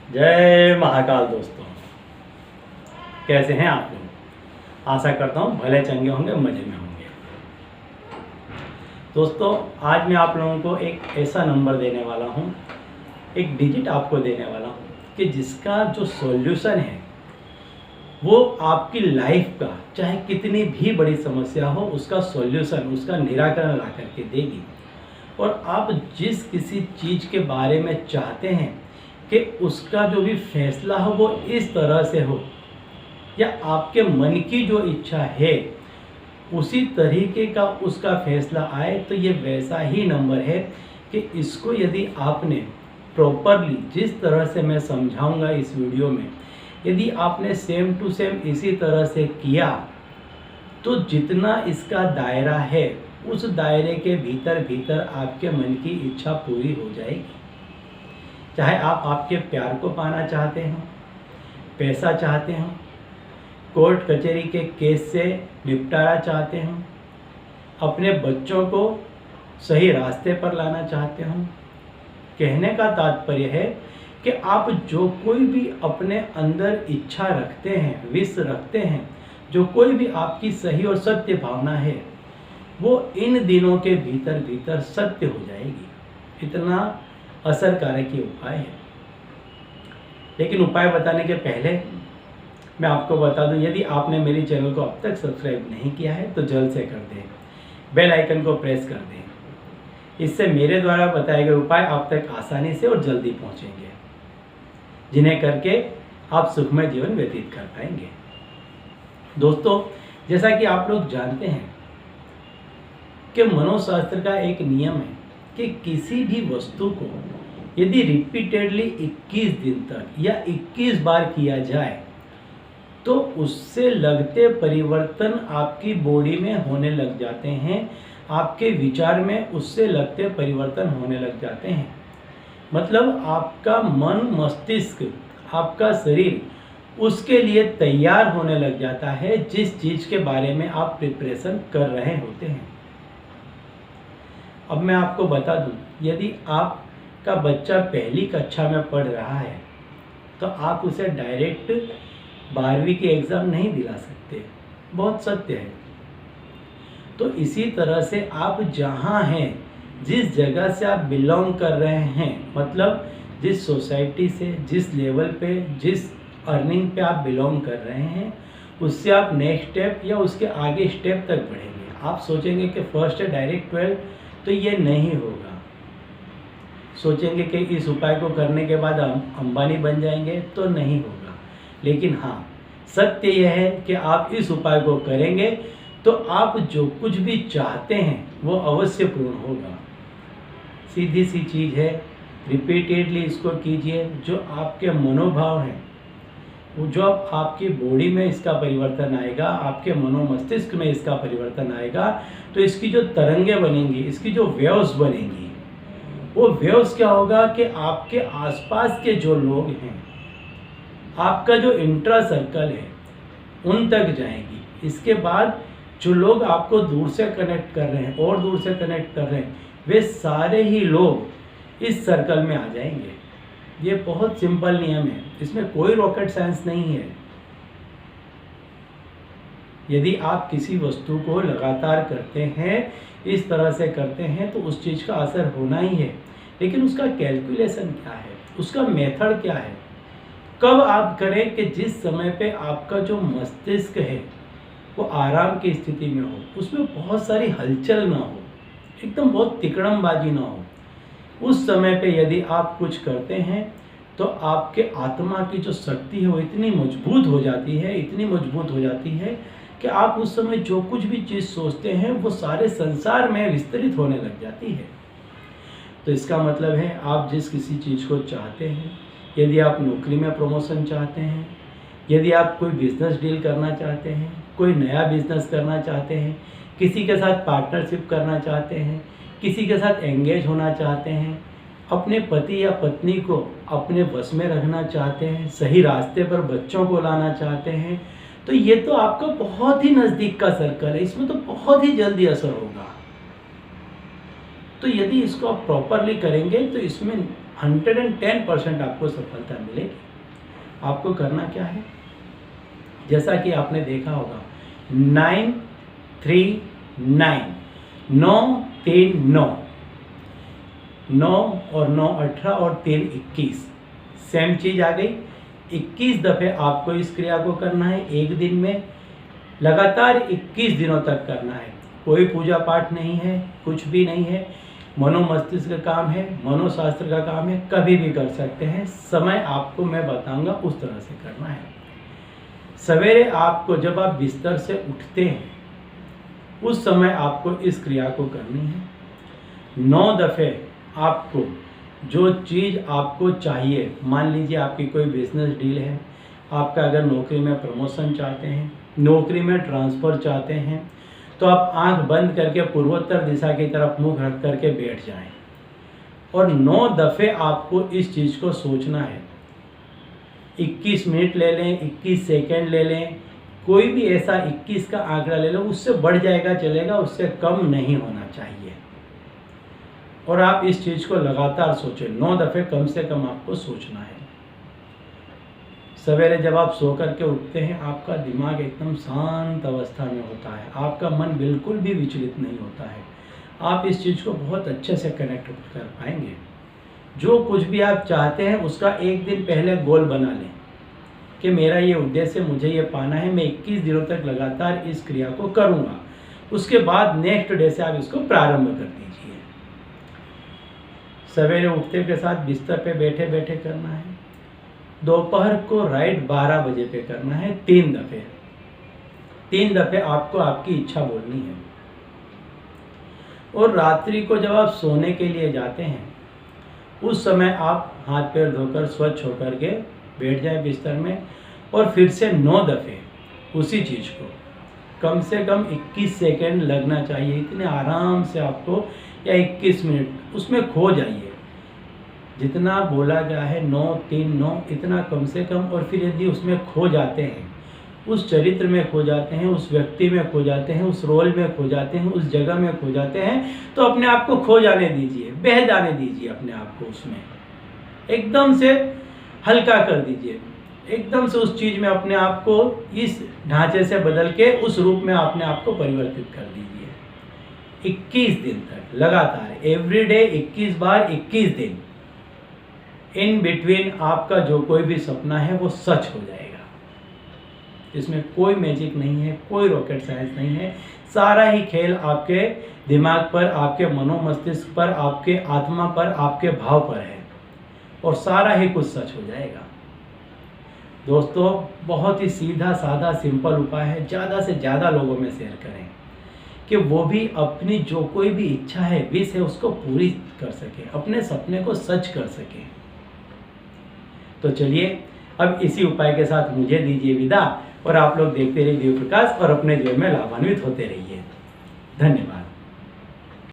जय महाकाल दोस्तों, कैसे हैं आप लोग। आशा करता हूँ भले चंगे होंगे, मज़े में होंगे। दोस्तों, आज मैं आप लोगों को एक ऐसा नंबर देने वाला हूँ, एक डिजिट आपको देने वाला हूँ कि जिसका जो सॉल्यूशन है वो आपकी लाइफ का चाहे कितनी भी बड़ी समस्या हो उसका सॉल्यूशन, उसका निराकरण ला करके देगी। और आप जिस किसी चीज़ के बारे में चाहते हैं कि उसका जो भी फैसला हो वो इस तरह से हो, या आपके मन की जो इच्छा है उसी तरीके का उसका फैसला आए, तो ये वैसा ही नंबर है कि इसको यदि आपने प्रॉपरली, जिस तरह से मैं समझाऊंगा इस वीडियो में, यदि आपने सेम टू सेम इसी तरह से किया तो जितना इसका दायरा है उस दायरे के भीतर भीतर आपके मन की इच्छा पूरी हो जाएगी। चाहे आप आपके प्यार को पाना चाहते हो, पैसा चाहते हो, कोर्ट कचहरी के केस से निपटारा चाहते हो, अपने बच्चों को सही रास्ते पर लाना चाहते हो। कहने का तात्पर्य है कि आप जो कोई भी अपने अंदर इच्छा रखते हैं, विश रखते हैं, जो कोई भी आपकी सही और सत्य भावना है, वो इन दिनों के भीतर भीतर सत्य हो जाएगी। इतना असरकारक ये उपाय है। लेकिन उपाय बताने के पहले मैं आपको बता दूं, यदि आपने मेरी चैनल को अब तक सब्सक्राइब नहीं किया है तो जल्द से कर दें, बेल आइकन को प्रेस कर दें। इससे मेरे द्वारा बताए गए उपाय आप तक आसानी से और जल्दी पहुंचेंगे, जिन्हें करके आप सुखमय जीवन व्यतीत कर पाएंगे। दोस्तों, जैसा कि आप लोग जानते हैं कि मनोशास्त्र का एक नियम है कि किसी भी वस्तु को यदि रिपीटेडली 21 दिन तक या 21 बार किया जाए तो उससे लगते परिवर्तन आपकी बॉडी में होने लग जाते हैं, आपके विचार में उससे लगते परिवर्तन होने लग जाते हैं। मतलब आपका मन, मस्तिष्क, आपका शरीर उसके लिए तैयार होने लग जाता है जिस चीज़ के बारे में आप प्रिपरेशन कर रहे होते हैं। अब मैं आपको बता दूं, यदि आपका बच्चा पहली कक्षा में पढ़ रहा है तो आप उसे डायरेक्ट 12वीं की एग्ज़ाम नहीं दिला सकते, बहुत सत्य है। तो इसी तरह से आप जहाँ हैं, जिस जगह से आप बिलोंग कर रहे हैं, मतलब जिस सोसाइटी से, जिस लेवल पे, जिस अर्निंग पे आप बिलोंग कर रहे हैं, उससे आप नेक्स्ट स्टेप या उसके आगे स्टेप तक बढ़ेंगे। आप सोचेंगे कि फर्स्ट है डायरेक्ट 12, तो ये नहीं होगा। सोचेंगे कि इस उपाय को करने के बाद हम अंबानी बन जाएंगे, तो नहीं होगा। लेकिन हाँ, सत्य यह है कि आप इस उपाय को करेंगे तो आप जो कुछ भी चाहते हैं वो अवश्य पूर्ण होगा। सीधी सी चीज़ है, रिपीटेडली इसको कीजिए। जो आपके मनोभाव हैं, वो जो आपकी बॉडी में इसका परिवर्तन आएगा, आपके मनोमस्तिष्क में इसका परिवर्तन आएगा, तो इसकी जो तरंगें बनेंगी, इसकी जो वेव्स बनेंगी, वो वेव्स क्या होगा कि आपके आसपास के जो लोग हैं, आपका जो इंट्रा सर्कल है, उन तक जाएंगी। इसके बाद जो लोग आपको दूर से कनेक्ट कर रहे हैं और दूर से कनेक्ट कर रहे हैं, वे सारे ही लोग इस सर्कल में आ जाएंगे। ये बहुत सिंपल नियम है, इसमें कोई रॉकेट साइंस नहीं है। यदि आप किसी वस्तु को लगातार करते हैं, इस तरह से करते हैं, तो उस चीज़ का असर होना ही है। लेकिन उसका कैलकुलेशन क्या है, उसका मेथड क्या है, कब आप करें कि जिस समय पे आपका जो मस्तिष्क है वो आराम की स्थिति में हो, उसमें बहुत सारी हलचल ना हो, एकदम बहुत तिकड़मबाजी ना हो। उस समय पे यदि आप कुछ करते हैं तो आपके आत्मा की जो शक्ति है वो इतनी मजबूत हो जाती है, इतनी मजबूत हो जाती है कि आप उस समय जो कुछ भी चीज़ सोचते हैं वो सारे संसार में विस्तृत होने लग जाती है। तो इसका मतलब है, आप जिस किसी चीज़ को चाहते हैं, यदि आप नौकरी में प्रमोशन चाहते हैं, यदि आप कोई बिजनेस डील करना चाहते हैं, कोई नया बिजनेस करना चाहते हैं, किसी के साथ पार्टनरशिप करना चाहते हैं, किसी के साथ एंगेज होना चाहते हैं, अपने पति या पत्नी को अपने वश में रखना चाहते हैं, सही रास्ते पर बच्चों को लाना चाहते हैं, तो ये तो आपका बहुत ही नज़दीक का सर्कल है, इसमें तो बहुत ही जल्दी असर होगा। तो यदि इसको आप प्रॉपरली करेंगे तो इसमें 110% आपको सफलता मिलेगी। आपको करना क्या है, जैसा कि आपने देखा होगा 9 3 9, 9 3 9, 9 और 9 18 और 3 21, सेम चीज आ गई। 21 दफे आपको इस क्रिया को करना है एक दिन में, लगातार 21 दिनों तक करना है। कोई पूजा पाठ नहीं है, कुछ भी नहीं है, मनोमस्तिष्क का काम है, मनोशास्त्र का काम है, कभी भी कर सकते हैं। समय आपको मैं बताऊंगा उस तरह से करना है। सवेरे आपको जब आप बिस्तर से उठते हैं उस समय आपको इस क्रिया को करनी है। 9 दफ़े आपको जो चीज़ आपको चाहिए, मान लीजिए आपकी कोई बिजनेस डील है, आपका अगर नौकरी में प्रमोशन चाहते हैं, नौकरी में ट्रांसफ़र चाहते हैं, तो आप आंख बंद करके पूर्वोत्तर दिशा की तरफ मुख रख करके बैठ जाएं और 9 दफ़े आपको इस चीज़ को सोचना है। 21 मिनट ले लें, 21 सेकेंड ले लें, कोई भी ऐसा 21 का आंकड़ा ले लो, उससे बढ़ जाएगा चलेगा, उससे कम नहीं होना चाहिए। और आप इस चीज़ को लगातार सोचें, 9 दफ़े कम से कम आपको सोचना है। सवेरे जब आप सो करके उठते हैं आपका दिमाग एकदम शांत अवस्था में होता है, आपका मन बिल्कुल भी विचलित नहीं होता है। आप इस चीज़ को बहुत अच्छे से कनेक्ट कर पाएंगे। जो कुछ भी आप चाहते हैं उसका एक दिन पहले गोल बना लें कि मेरा ये उद्देश्य, मुझे ये पाना है, मैं 21 दिनों तक लगातार इस क्रिया को करूँगा। उसके बाद नेक्स्ट डे से आप इसको प्रारंभ कर दीजिए। सवेरे उठते के साथ बिस्तर पे बैठे बैठे करना है। दोपहर को राइट 12 बजे पे करना है 3 दफ़े। 3 दफ़े आपको आपकी इच्छा बोलनी है। और रात्रि को जब आप सोने के लिए जाते हैं उस समय आप हाथ पैर धोकर स्वच्छ होकर के बैठ जाए बिस्तर में और फिर से 9 दफ़े उसी चीज़ को, कम से कम 21 सेकेंड लगना चाहिए, इतने आराम से आपको, या 21 मिनट उसमें खो जाइए। जितना बोला गया है 9 3 9, इतना कम से कम। और फिर यदि उसमें खो जाते हैं, उस चरित्र में खो जाते हैं, उस व्यक्ति में खो जाते हैं, उस रोल में खो जाते हैं, उस जगह में खो जाते हैं, तो अपने आप को खो जाने दीजिए, बह जाने दीजिए अपने आप को, उसमें एकदम से हल्का कर दीजिए, एकदम से उस चीज़ में अपने आप को इस ढांचे से बदल के उस रूप में अपने आप को परिवर्तित कर दीजिए। 21 दिन तक लगातार, एवरीडे 21 बार, 21 दिन। इन बिटवीन आपका जो कोई भी सपना है वो सच हो जाएगा। इसमें कोई मैजिक नहीं है, कोई रॉकेट साइंस नहीं है। सारा ही खेल आपके दिमाग पर, आपके मनोमस्तिष्क पर, आपके आत्मा पर, आपके भाव पर है और सारा ही कुछ सच हो जाएगा। दोस्तों, बहुत ही सीधा साधा सिंपल उपाय है। ज़्यादा से ज़्यादा लोगों में शेयर करें कि वो भी अपनी जो कोई भी इच्छा है, विश है, उसको पूरी कर सके, अपने सपने को सच कर सके। तो चलिए अब इसी उपाय के साथ मुझे दीजिए विदा और आप लोग देखते रहिए दिव्य प्रकाश और अपने जीवन में लाभान्वित होते रहिए। धन्यवाद।